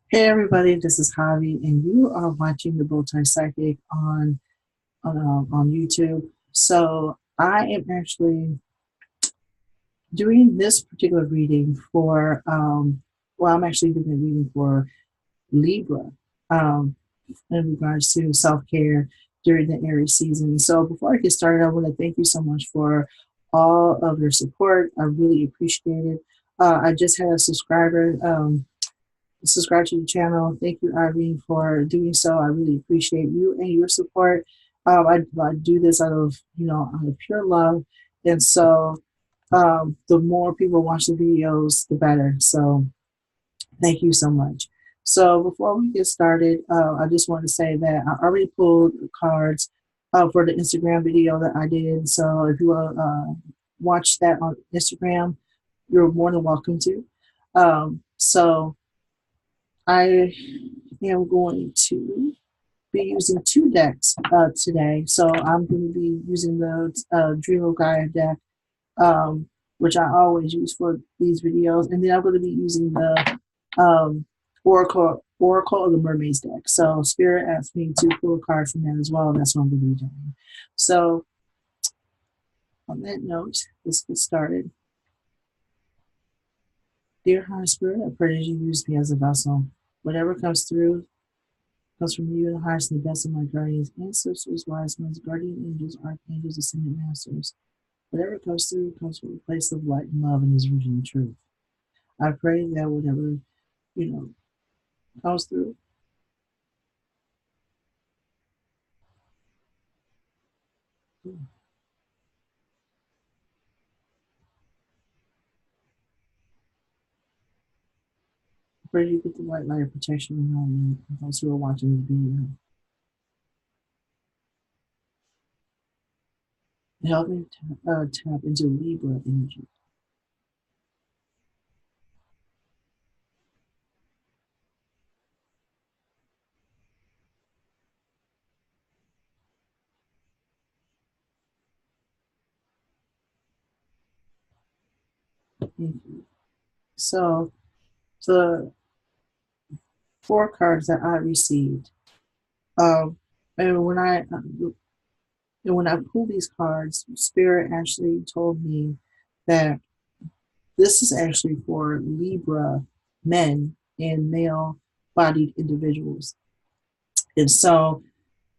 Hey everybody, this is Javi, and you are watching the Bowtie Psychic on YouTube. So I am actually doing this particular reading for I'm actually doing a reading for Libra um, in regards to self care during the Aries season. So before I get started, I want to thank you so much for all of your support. I really appreciate it. I just had a subscriber. Subscribe to the channel. Thank you, Irene, for doing so. I really appreciate you and your support. I do this out of pure love, and so the more people watch the videos, the better. So thank you so much. So before we get started, I just want to say that I already pulled cards for the Instagram video that I did. So if you want to watch that on Instagram, you're more than welcome to. So I am going to be using two decks today. So I'm going to be using the Dream of Gaia deck, which I always use for these videos, and then I'm going to be using the Oracle of the Mermaids deck. So Spirit asked me to pull a card from that as well, and that's what I'm going to be doing. So on that note, let's get started. Dear High Spirit, I pray that you use me as a vessel. Whatever comes through comes from you, the highest and the best of my guardians, ancestors, wise ones, guardian angels, archangels, ascended masters. Whatever comes through comes from a place of light and love and is rooted in truth. I pray that whatever, you know, comes through, I pray you get the white light of protection around me and those who are watching the video. Help me tap into Libra energy. Thank you. So the four cards that I received, um, and when I and when I pulled these cards, Spirit actually told me that this is actually for Libra men and male bodied individuals. And so,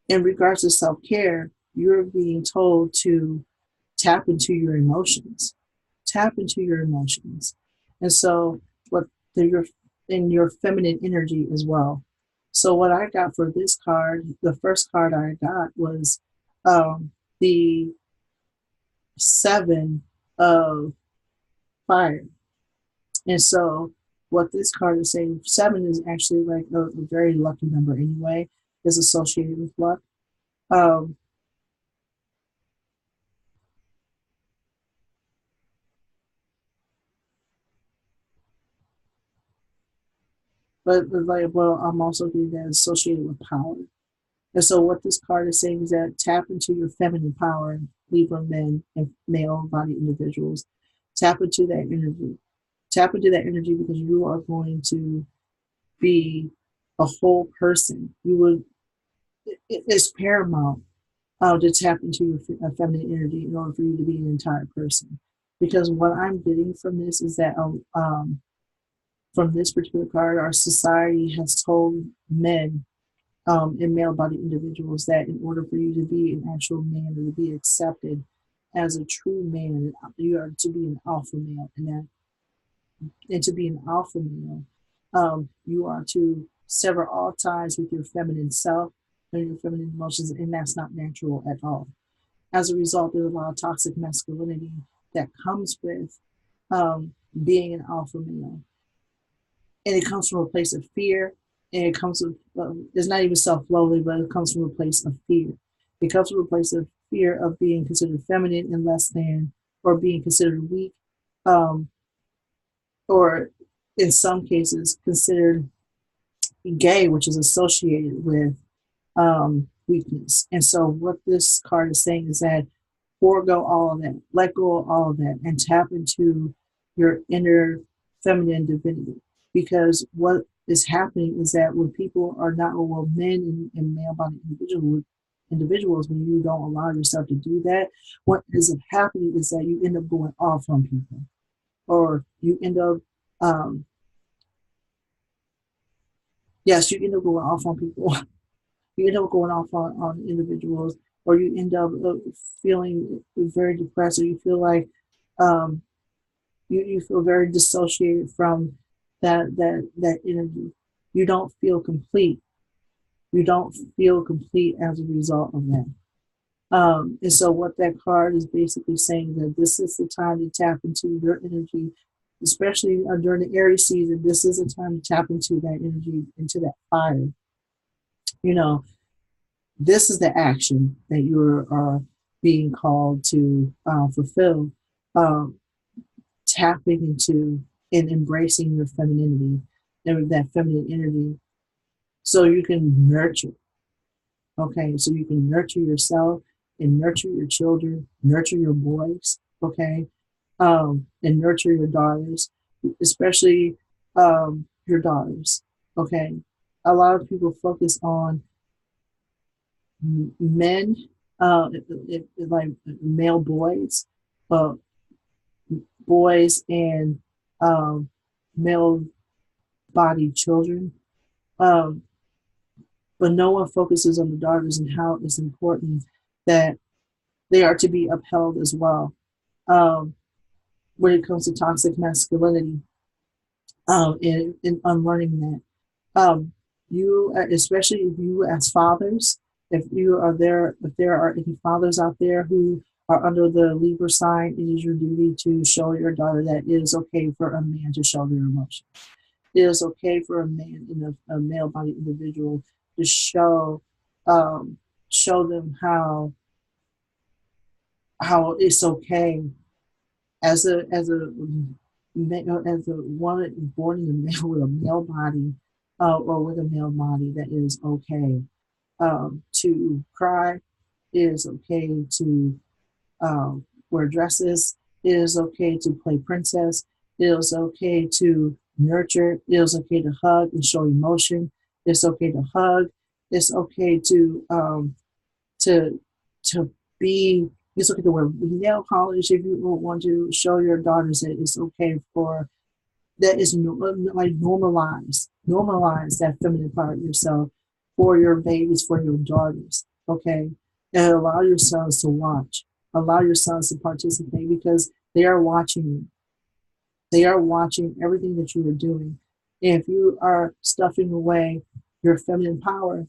in regards to self care, you're being told to tap into your emotions, tap into your emotions. And so, what your in your feminine energy as well. So, what I got for this card, the first card I got was the seven of fire. And so, what this card is saying, seven is actually like a very lucky number anyway, is associated with luck. Um, but like, well, I'm also getting that associated with power. And so, what this card is saying is that tap into your feminine power, Libra men and male body individuals. Tap into that energy. Tap into that energy because you are going to be a whole person. You would, it's paramount to tap into your feminine energy in order for you to be an entire person. Because what I'm getting from this is that from this particular card, our society has told men and male bodied individuals that in order for you to be an actual man or to be accepted as a true man, you are to be an alpha male, and to be an alpha male, you are to sever all ties with your feminine self and your feminine emotions, and that's not natural at all. As a result, there's a lot of toxic masculinity that comes with being an alpha male, and it comes from a place of fear, and it comes with it's not even self-loathing, but it comes from a place of fear. It comes from a place of fear of being considered feminine and less than, or being considered weak, um, or in some cases considered gay, which is associated with weakness. And so, what this card is saying is that forego all of that, let go of all of that, and tap into your inner feminine divinity. because what is happening is that when people are not, well, men and male-bodied individuals, when you don't allow yourself to do that, what ends up happening is that you end up going off on people, or you end up, um, yes, you end up going off on people. You end up going off on individuals, or you end up feeling very depressed, or you feel like um, you feel very dissociated from that energy. You don't feel complete. You don't feel complete as a result of that. And so what that card is basically saying, that this is the time to tap into your energy, especially during the Aries season. This is the time to tap into that energy, into that fire. You know, this is the action that you're being called to fulfill. Um, Tapping into and embracing your femininity and that feminine energy, so you can nurture. Okay, so you can nurture yourself and nurture your children, nurture your boys. Okay, and nurture your daughters, especially your daughters. Okay, a lot of people focus on men, like male boys, uh, boys and male bodied children. Um, but no one focuses on the daughters and how it's important that they are to be upheld as well. Um, when it comes to toxic masculinity, and unlearning that, you, especially if you as fathers, if you are there, if there are any fathers out there who are under the Libra sign, it is your duty to show your daughter that it is okay for a man to show their emotions. It is okay for a man and a male-bodied individual to um, show them how it's okay as a woman born in a male with a male body, or with a male body, that it is okay to cry. It is okay to wear dresses. It is okay to play princess. It is okay to nurture. It is okay to hug and show emotion. It's okay to hug. It's okay to to be. It's okay to wear nail polish if you want to show your daughters that it's okay for that. Is like normalize that feminine part of yourself for your babies, for your daughters. Okay, and allow your sons to watch, allow your sons to participate, because they are watching you. They are watching everything that you are doing. And if you are stuffing away your feminine power,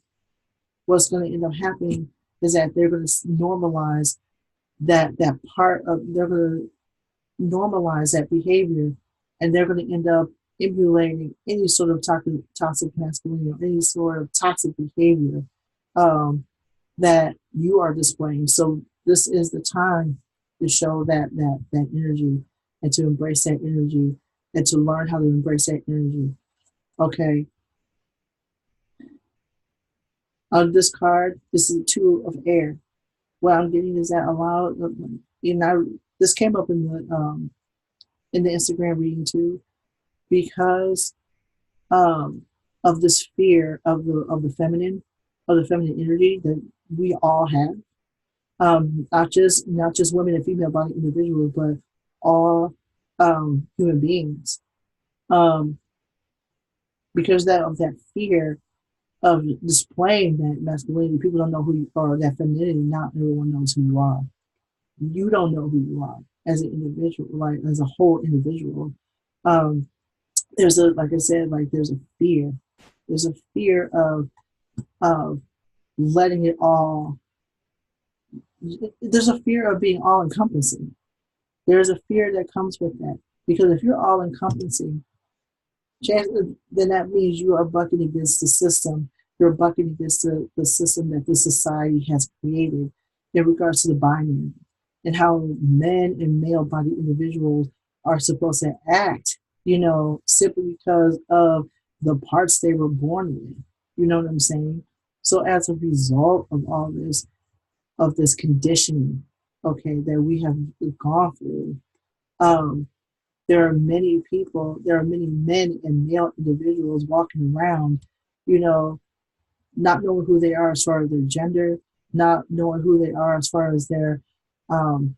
what's going to end up happening is that they're going to normalize that part of, they're going to normalize that behavior, and they're going to end up emulating any sort of toxic masculinity, or any sort of toxic behavior um, that you are displaying. So this is the time to show that energy, and to embrace that energy, and to learn how to embrace that energy. Okay. On this card, this is a two of air. What I'm getting is that allow, this came up in the Instagram reading too, because um, of this fear of the feminine energy that we all have. Not just women and female body individuals, but all human beings. Um, because that fear of displaying that masculinity, people don't know who you are. That femininity, not everyone knows who you are. You don't know who you are as an individual, like as a whole individual. Um, there's a like I said, like there's a fear. There's a fear of letting it all. There's a fear of being all encompassing. There's a fear that comes with that, because if you're all encompassing, then that means you are bucking against the system. You're bucking against the system that this society has created in regards to the binary, and how men and male body individuals are supposed to act, simply because of the parts they were born with. You know what I'm saying? So as a result of all this, of this conditioning, okay, that we have gone through, um, there are many people, there are many men and male individuals walking around, you know, not knowing who they are as far as their gender, not knowing who they are um,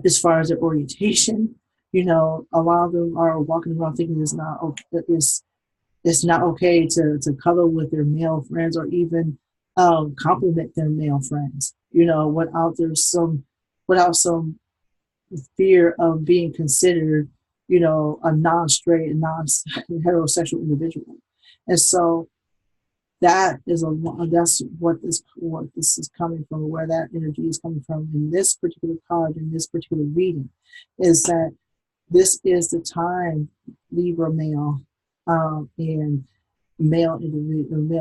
as far as their orientation. You know, a lot of them are walking around thinking it's not okay, it's not okay to cuddle with their male friends or even compliment their male friends. You know, without some fear of being considered, you know, a non-straight and non-heterosexual individual. And so that's what this is coming from, where that energy is coming from in this particular card, in this particular reading, is that this is the time, Libra male, and male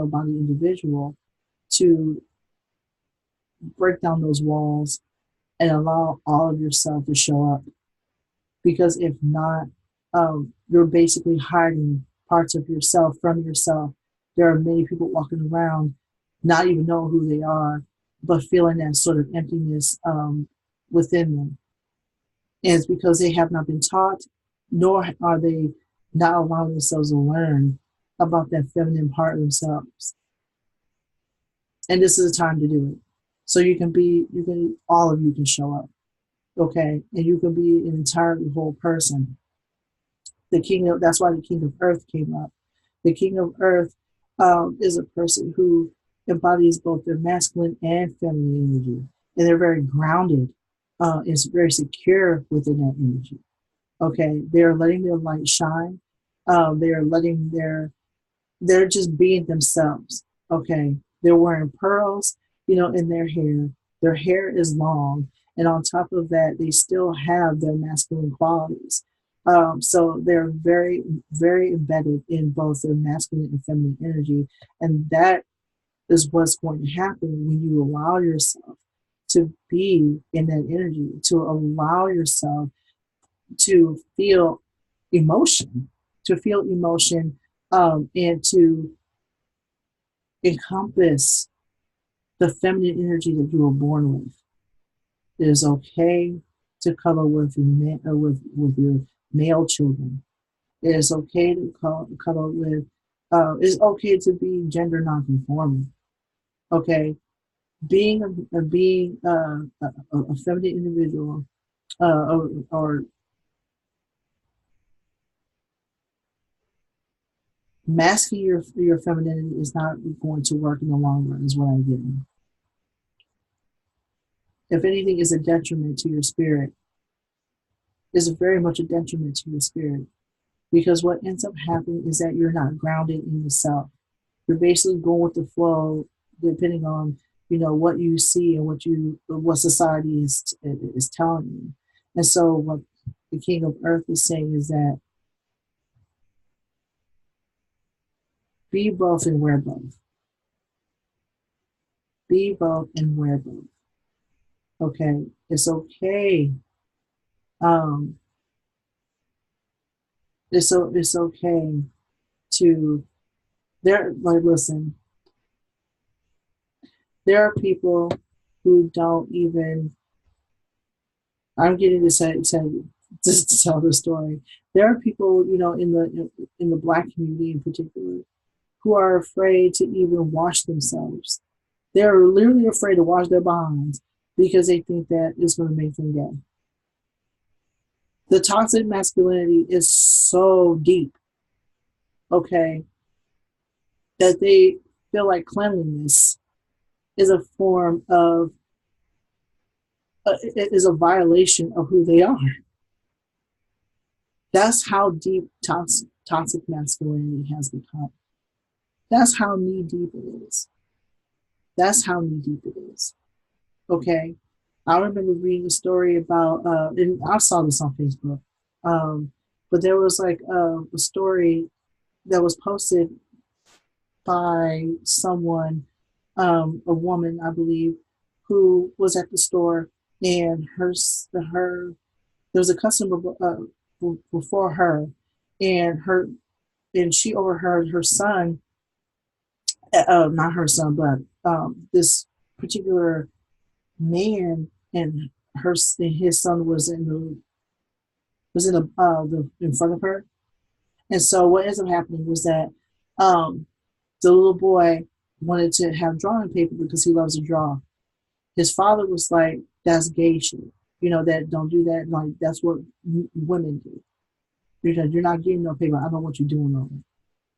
body individual, to break down those walls and allow all of yourself to show up. Because if not, you're basically hiding parts of yourself from yourself. There are many people walking around not even knowing who they are, but feeling that sort of emptiness within them. And it's because they have not been taught, nor are they not allowing themselves to learn about that feminine part of themselves. And this is the time to do it. So all of you can show up, okay? And you can be an entirely whole person. That's why the King of Earth came up. The King of Earth is a person who embodies both their masculine and feminine energy, and they're very grounded, is very secure within that energy. Okay, they're letting their light shine. They are letting they're just being themselves. Okay, they're wearing pearls, you know, in their hair. Their hair is long, and on top of that, they still have their masculine qualities. So they're very, very embedded in both their masculine and feminine energy, and that is what's going to happen when you allow yourself to be in that energy, to allow yourself to feel emotion, to feel emotion, and to encompass the feminine energy that you were born with. It is okay to cuddle with with your male children. It is okay to cuddle with. It's okay to be gender nonconforming. Okay, being a feminine individual, or masking your femininity is not going to work in the long run. Is what I'm getting. If anything, is a detriment to your spirit. Is very much a detriment to your spirit, because what ends up happening is that you're not grounded in yourself. You're basically going with the flow, depending on, you know, what you see and what society is telling you. And so what the King of Earth is saying is that be both and wear both. Be both and wear both. Okay, it's okay. Um, it's okay to listen. There are people who don't even. I'm getting to tell the story. There are people, you know, in the Black community in particular, who are afraid to even wash themselves. They're literally afraid to wash their behinds because they think that it's going to make them gay. The toxic masculinity is so deep, okay, that they feel like cleanliness is a form of is a violation of who they are. That's how deep toxic masculinity has become. That's how knee deep it is. That's how knee deep it is. Okay. I remember reading a story about, and I saw this on Facebook, but there was like a story that was posted by someone, a woman, I believe, who was at the store, and there was a customer before her, and she overheard her son, not her son, but this particular man and his son was in was in front of her. And so what ends up happening was that um, the little boy wanted to have drawing paper because he loves to draw. His father was like, "That's gay shit. That don't do that. Like that's what women do. You're not getting no paper. I don't want you doing all that."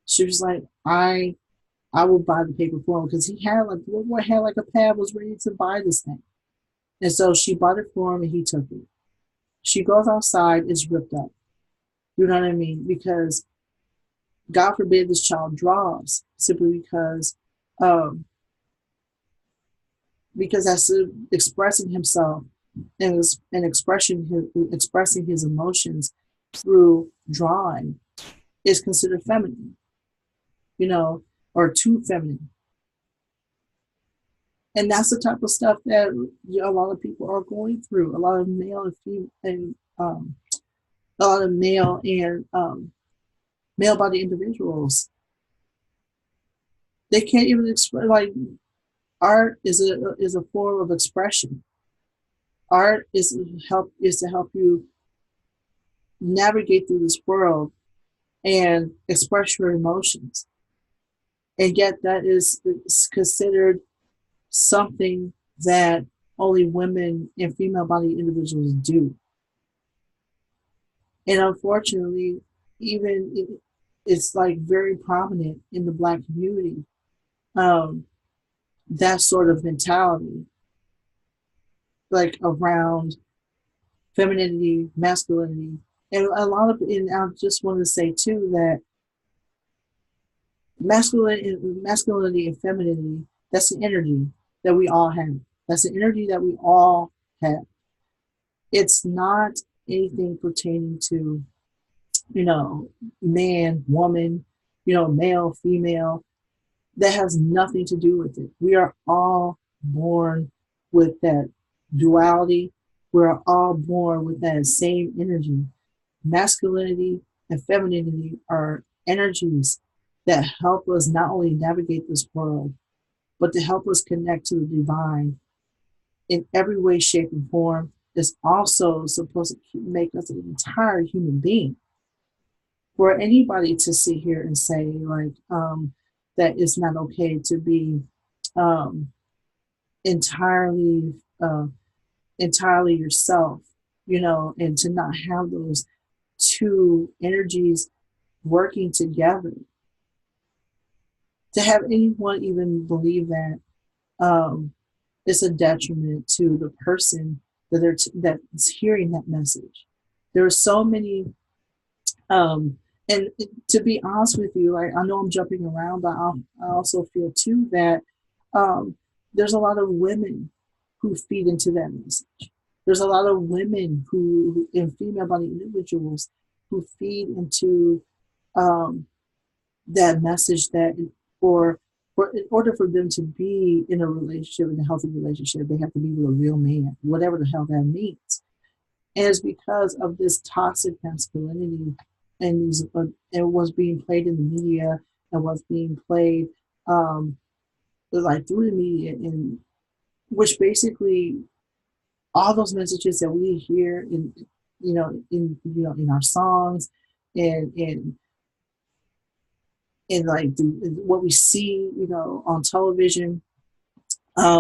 She was like, I will buy the paper for him because he had like the little boy had like a pad, was ready to buy this thing. And so she bought it for him and he took it. She goes outside, it's ripped up. You know what I mean? Because God forbid this child draws simply um, because that's expressing himself and expressing his emotions through drawing is considered feminine, you know, or too feminine. And that's the type of stuff that a lot of people are going through. A lot of male and female, and a lot of male body individuals. They can't even express. Like art is a form of expression. Art is to help you navigate through this world and express your emotions. And yet that is considered something that only women and female body individuals do. And unfortunately, it's like very prominent in the Black community. Um, that sort of mentality, like around femininity, masculinity, and and I just want to say too that masculinity and femininity, that's an energy that we all have. That's an energy that we all have. It's not anything pertaining to, man, woman, male, female. That has nothing to do with it. We are all born with that duality. We're all born with that same energy. Masculinity and femininity are energies that help us not only navigate this world, but to help us connect to the divine in every way, shape, and form. Is also supposed to make us an entire human being. For anybody to sit here and say, like, that it's not okay to be um, entirely uh, entirely yourself, and to not have those two energies working together. To have anyone even believe that um, it's a detriment to the person that's hearing that message. There are so many, um, and to be honest with you, like I know I'm jumping around, but I also feel too that um, there's a lot of women who feed into that message. There's a lot of women and female body individuals who feed into um, that message that for in order for them to be in a relationship, in a healthy relationship, they have to be with a real man, whatever the hell that means. And it's because of this toxic masculinity and what's being played in the media and what's being played like through the media, and which basically all those messages that we hear in our songs and like what we see on television,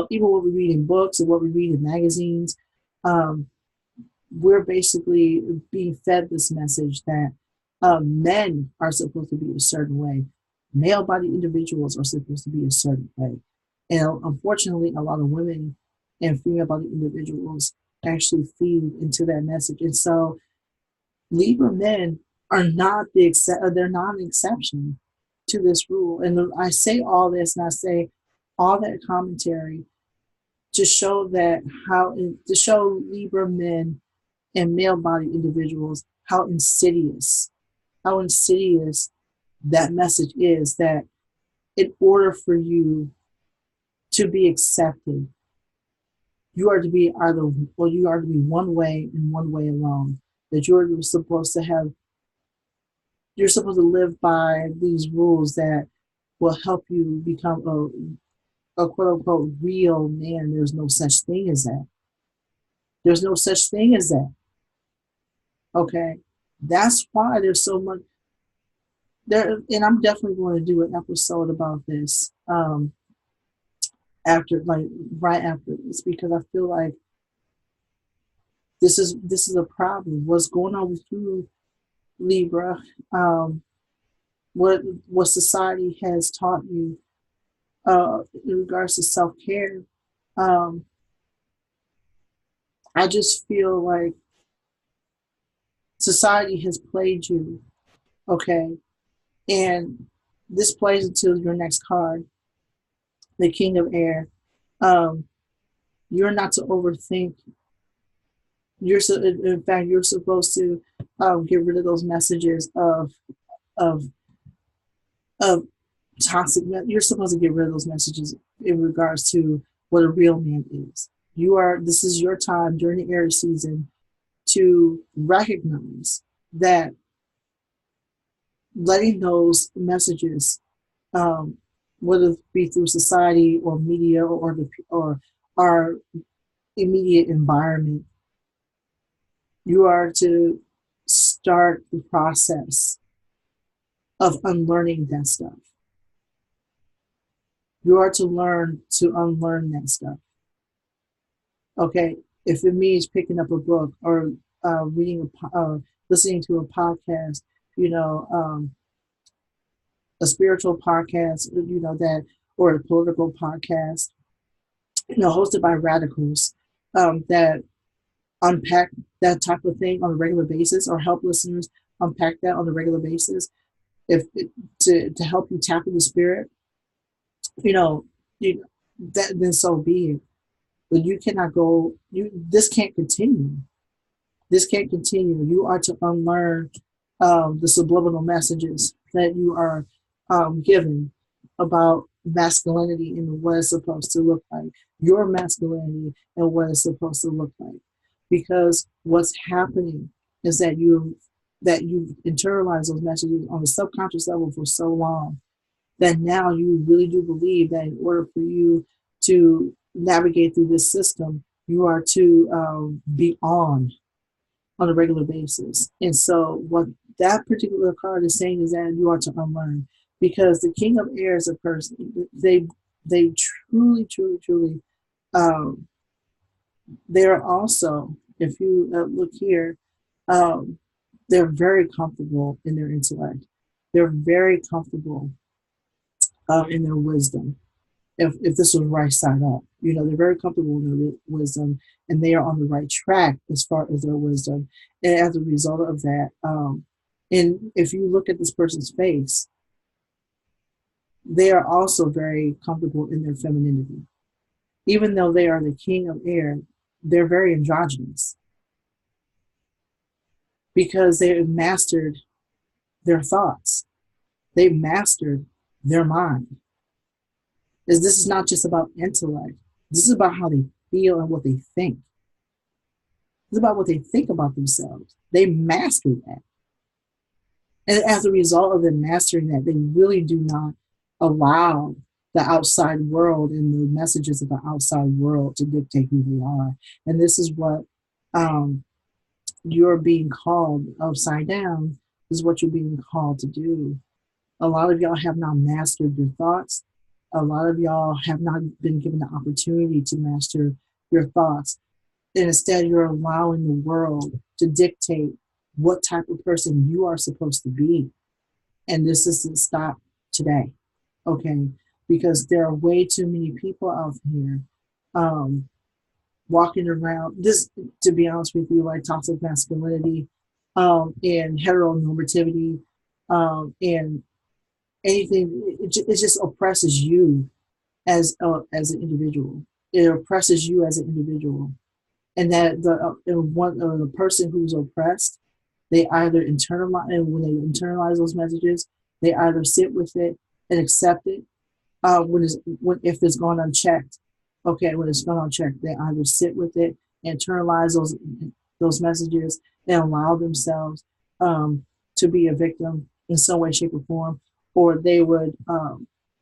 even what we read in books and what we read in magazines. um, we're basically being fed this message that men are supposed to be a certain way, male body individuals are supposed to be a certain way, and unfortunately a lot of women and female body individuals actually feed into that message. And so Libra men are not they're not an exception to this rule. And I say all this, and I say all that commentary to show to show Libra men and male body individuals how insidious that message is, that in order for you to be accepted, you are to be you are to be one way and one way alone. That you're supposed to live by these rules that will help you become a quote unquote real man. There's no such thing as that. There's no such thing as that. Okay. That's why there's so much there, and I'm definitely going to do an episode about this after, like right after this, because I feel like this is a problem. What's going on with you, Libra? Um, what society has taught you in regards to self care? Um, I just feel like society has played you, okay, and this plays into your next card, the King of Air. Um, you're not to overthink. In fact, you're supposed to get rid of those messages of of toxic. You're supposed to get rid of those messages in regards to what a real man is. You are. This is your time during the Aries season to recognize that letting those messages, um, whether it be through society or media or our immediate environment, you are to start the process of unlearning that stuff. You are to learn to unlearn that stuff. Okay, if it means picking up a book or listening to a podcast, you know, a spiritual podcast, that, or a political podcast, hosted by radicals that unpack that type of thing on a regular basis, or help listeners unpack that on a regular basis, if to help you tap into spirit, you know, you, that then so be it. But you cannot go. This can't continue. This can't continue. You are to unlearn the subliminal messages that you are given about masculinity and what it's supposed to look like, your masculinity and what it's supposed to look like. Because what's happening is that you've internalized those messages on a subconscious level for so long that now you really do believe that in order for you to navigate through this system, you are to be on a regular basis. And so, what that particular card is saying is that you are to unlearn, because the King of Air is a person. They truly, truly, truly. Um, they're also, if you look here, um, they're very comfortable in their intellect. They're very comfortable in their wisdom. If this was right side up, they're very comfortable in their wisdom, and they are on the right track as far as their wisdom. And as a result of that, and if you look at this person's face, they are also very comfortable in their femininity. Even though they are the King of Air, they're very androgynous because they've mastered their thoughts. They've mastered their mind. This is not just about intellect. This is about how they feel and what they think. It's about what they think about themselves. They mastered that. And as a result of them mastering that, they really do not allow the outside world and the messages of the outside world to dictate who they are. And this is what um, you're being called upside down, is what you're being called to do. A lot of y'all have not mastered your thoughts. A lot of y'all have not been given the opportunity to master your thoughts. And instead, you're allowing the world to dictate what type of person you are supposed to be. And this is to stop today, okay? Because there are way too many people out here um, walking around. This, to be honest with you, like toxic masculinity and heteronormativity and anything, it just oppresses you as an individual. It oppresses you as an individual, and that the person who's oppressed, they either internalize, and when they internalize those messages, they either sit with it and accept it if it's gone unchecked. Okay, when it's gone unchecked, they either sit with it, internalize those messages, and allow themselves to be a victim in some way, shape, or form, or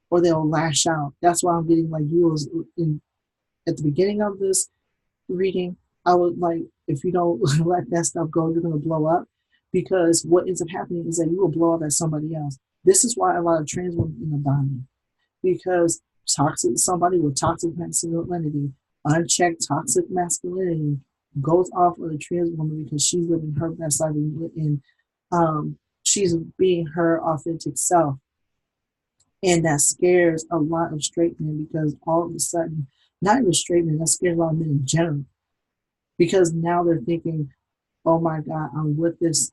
or they'll lash out. That's why I'm getting like you was at the beginning of this reading. I would like, if you don't let that stuff go, you're gonna blow up. because what ends up happening is that you will blow up at somebody else. This is why a lot of trans women end up dying, because somebody with toxic masculinity, unchecked toxic masculinity, goes off of the trans woman because she's living her best life and she's being her authentic self. And that scares a lot of straight men, because all of a sudden, not even straight men, that scares a lot of men in general, because now they're thinking, oh my God, I'm with this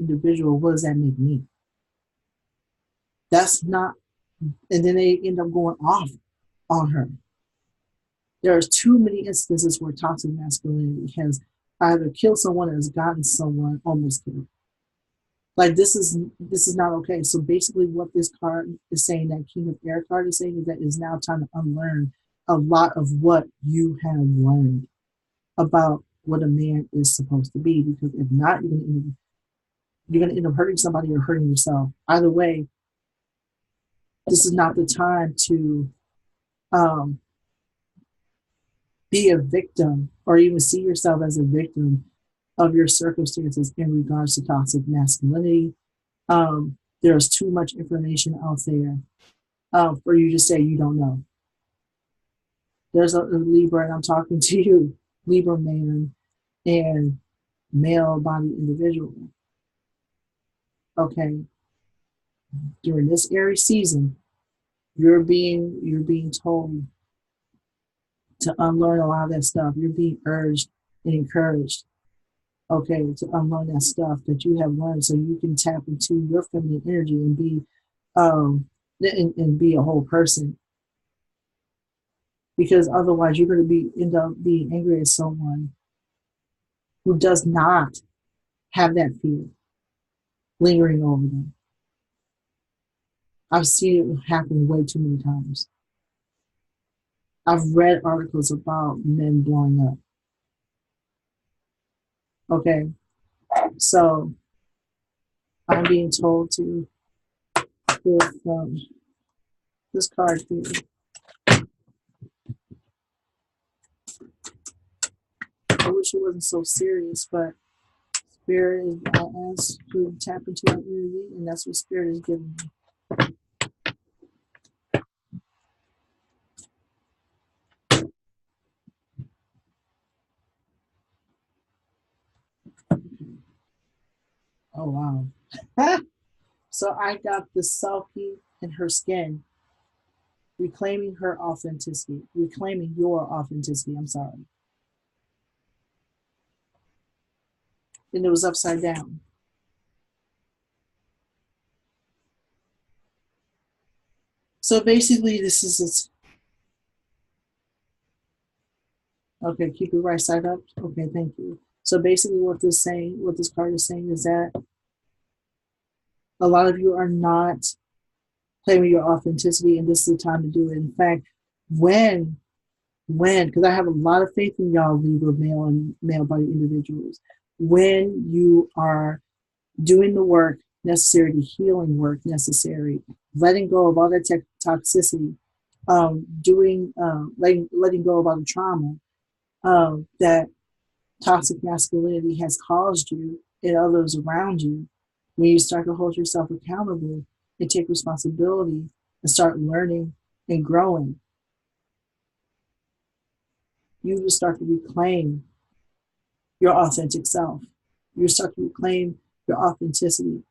individual. What does that make me? That's not, and then they end up going off on her. There's too many instances where toxic masculinity has either killed someone or has gotten someone almost killed. Like this is not okay. So basically, what this card is saying, that King of Air card is saying, is that it's now time to unlearn a lot of what you have learned about what a man is supposed to be. Because if not, you're gonna end up hurting somebody or hurting yourself. Either way, this is not the time to um, be a victim or even see yourself as a victim of your circumstances in regards to toxic masculinity. There's too much information out there for you to say you don't know. There's a Libra, and I'm talking to you, Libra man and male body individual. Okay, during this Aries season, you're being told to unlearn a lot of that stuff. You're being urged and encouraged, okay, to unlearn that stuff that you have learned, so you can tap into your feminine energy and be um and be a whole person. Because otherwise, you're going to be end up being angry at someone who does not have that fear lingering over them. I've seen it happen way too many times. I've read articles about men blowing up. Okay, so I'm being told to with this card here. I wish it wasn't so serious, but Spirit is, I asked to tap into that energy, and that's what Spirit is giving me. Oh wow! So I got the selfie in her skin, reclaiming her authenticity, reclaiming your authenticity. I'm sorry, and it was upside down. So basically, this is it. Okay, keep your right side up. Okay, thank you. So basically, what this card is saying, is that a lot of you are not claiming your authenticity, and this is the time to do it. In fact, when because I have a lot of faith in y'all, Libra male and male body individuals, when you are doing the work necessary, the healing work necessary, letting go of all that toxicity, letting go of all the trauma that toxic masculinity has caused you and others around you. When you start to hold yourself accountable and take responsibility and start learning and growing, you will start to reclaim your authentic self. You start to reclaim your authenticity.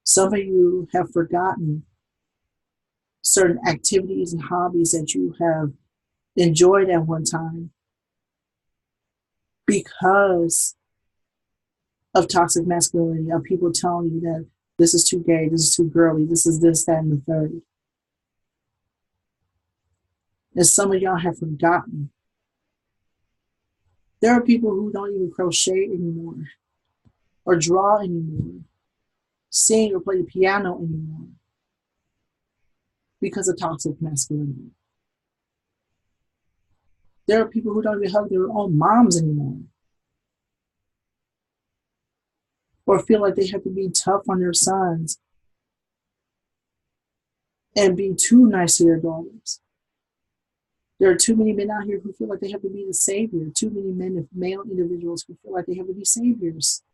Some of you have forgotten certain activities and hobbies that you have enjoyed at one time because of toxic masculinity, of people telling you that this is too gay, this is too girly, this is this, that, and the third. And some of y'all have forgotten. There are people who don't even crochet anymore, or draw anymore, sing or play the piano anymore because of toxic masculinity. There are people who don't even hug their own moms anymore, or feel like they have to be tough on their sons and be too nice to their daughters. There are too many men out here who feel like they have to be the savior. Too many men, male individuals, who feel like they have to be saviors.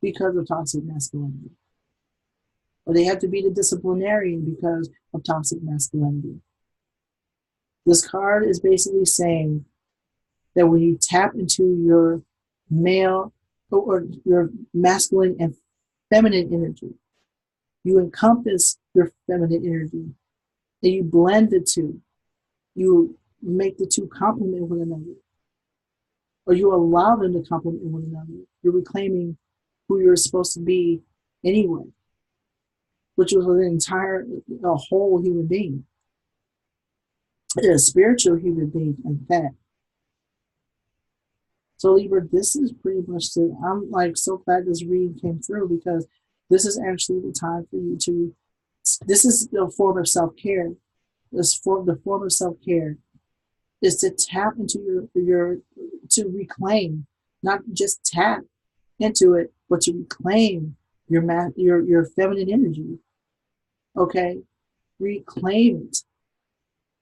because of toxic masculinity. Or they have to be the disciplinarian because of toxic masculinity. This card is basically saying that when you tap into your male or your masculine and feminine energy, you encompass your feminine energy and you blend the two. You make the two complement one another, or you allow them to complement one another. You're reclaiming who you're supposed to be anyway, which was an entire, a whole human being, a spiritual human being, in fact. So Libra, this is pretty much the, I'm like so glad this reading came through because this is actually the time for you to, this is a form of self-care. The form of self-care is to tap into to reclaim, not just tap into it, but to reclaim your feminine energy. Okay, reclaim it.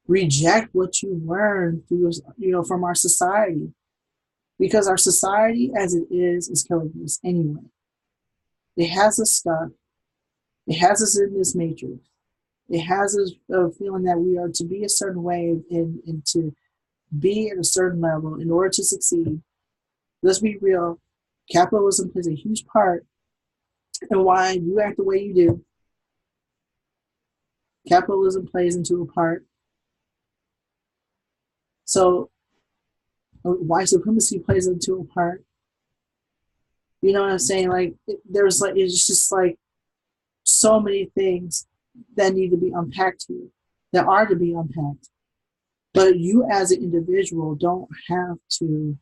Reject what you learned through, from our society, because our society, as it is killing us anyway. It has us stuck. It has us in this matrix. It has us feeling that we are to be a certain way and to be at a certain level in order to succeed. Let's be real. Capitalism plays a huge part in why you act the way you do. Capitalism plays into a part. So white supremacy plays into a part. You know what I'm saying? Like there's like it's just like so many things that need to be unpacked here, that are to be unpacked. But you as an individual don't have to.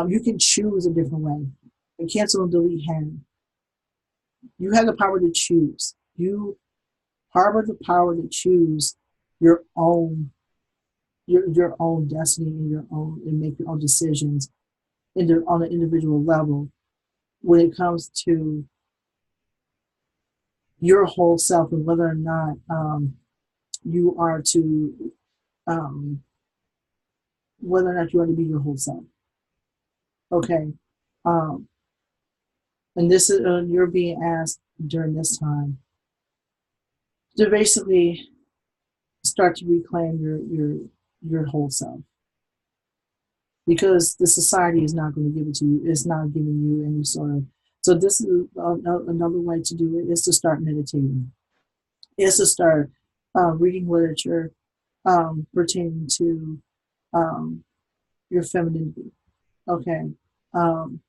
You can choose a different way. And cancel and delete hand. You have the power to choose. You harbor the power to choose your own your own destiny and your own and make your own decisions on an individual level when it comes to your whole self and whether or not you are to um, whether or not you are to be your whole self. Okay, um, and this is you're being asked during this time to basically start to reclaim your whole self, because the society is not going to give it to you. It's not giving you any sort of. So this is another way to do it is to start meditating. Is to start reading literature pertaining to um, your femininity. Okay, um,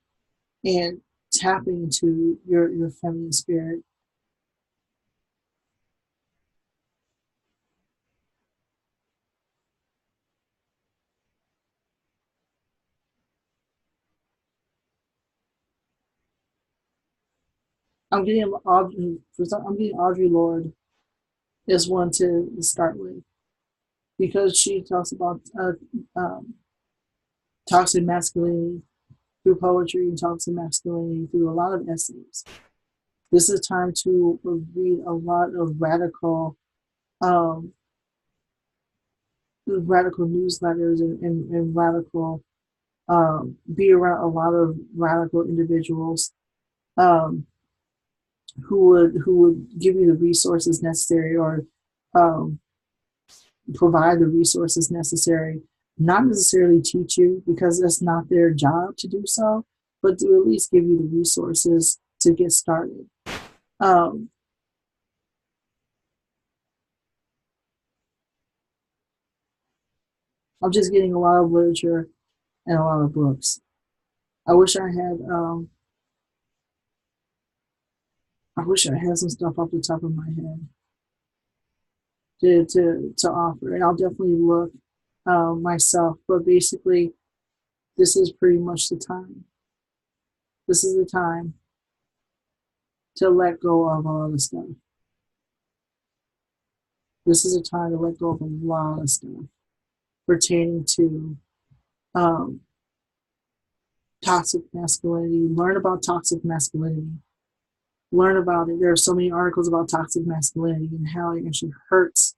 and tapping into your feminine spirit. I'm getting Audrey. I'm getting Audrey Lorde is one to start with because she talks about um, toxic masculinity through poetry and toxic masculinity through a lot of essays. This is time to read a lot of um, radical newsletters and radical be around a lot of radical individuals um, who would give you the resources necessary or um, provide the resources necessary, not necessarily teach you because that's not their job to do so, but to at least give you the resources to get started. Um, I'm just getting a lot of literature and a lot of books. I wish I had some stuff off the top of my head to offer, and I'll definitely look myself. But basically, this is pretty much the time. This is the time to let go of all the stuff. This is a time to let go of a lot of stuff pertaining to um, toxic masculinity. Learn about toxic masculinity. Learn about it. There are so many articles about toxic masculinity and how it actually hurts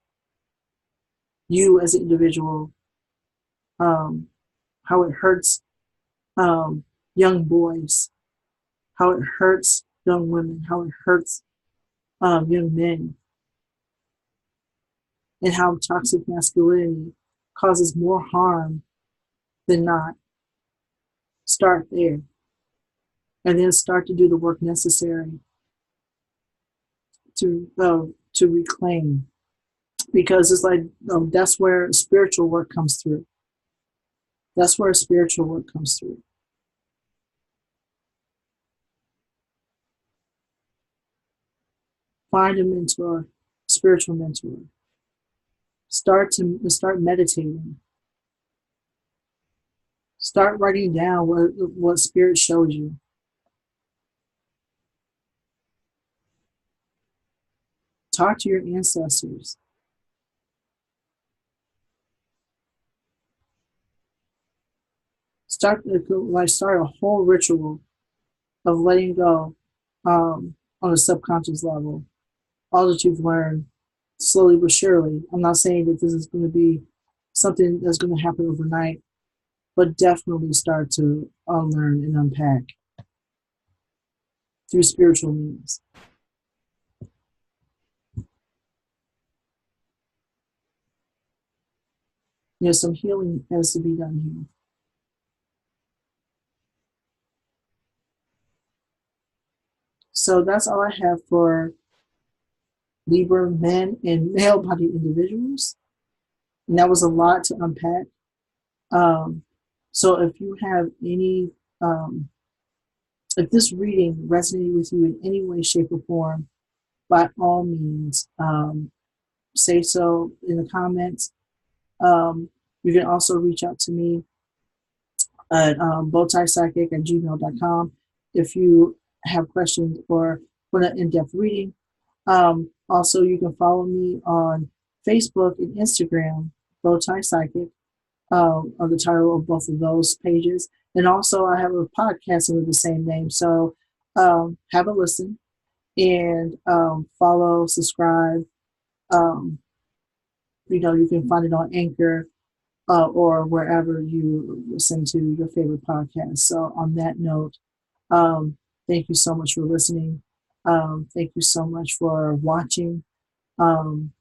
you as an individual, um, how it hurts young boys, how it hurts young women, how it hurts young men, and how toxic masculinity causes more harm than not. Start there, and then start to do the work necessary to reclaim, because it's like that's where spiritual work comes through. That's where spiritual work comes through. Find a mentor, spiritual mentor. Start meditating. Start writing down what spirit showed you. Talk to your ancestors. Start a whole ritual of letting go on a subconscious level. All that you've learned slowly but surely. I'm not saying that this is going to be something that's going to happen overnight, but definitely start to unlearn and unpack through spiritual means. Some healing has to be done here. So that's all I have for Libra men and male bodied individuals. And that was a lot to unpack. Um, so if you have any, if this reading resonated with you in any way, shape, or form, by all means, say so in the comments. You can also reach out to me at bowtiepsychic@gmail.com if you have questions or want an in-depth reading. Also, you can follow me on Facebook and Instagram, Bowtie Psychic, on the title of both of those pages. And also, I have a podcast under the same name. So have a listen and follow, subscribe. Um, you can find it on Anchor or wherever you listen to your favorite podcast. So on that note, thank you so much for listening. Thank you so much for watching. And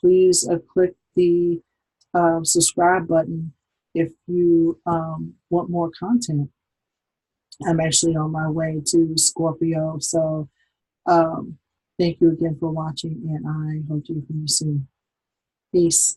please click the subscribe button if you want more content. I'm actually on my way to Scorpio. So thank you again for watching, and I hope to hear from you soon. Peace.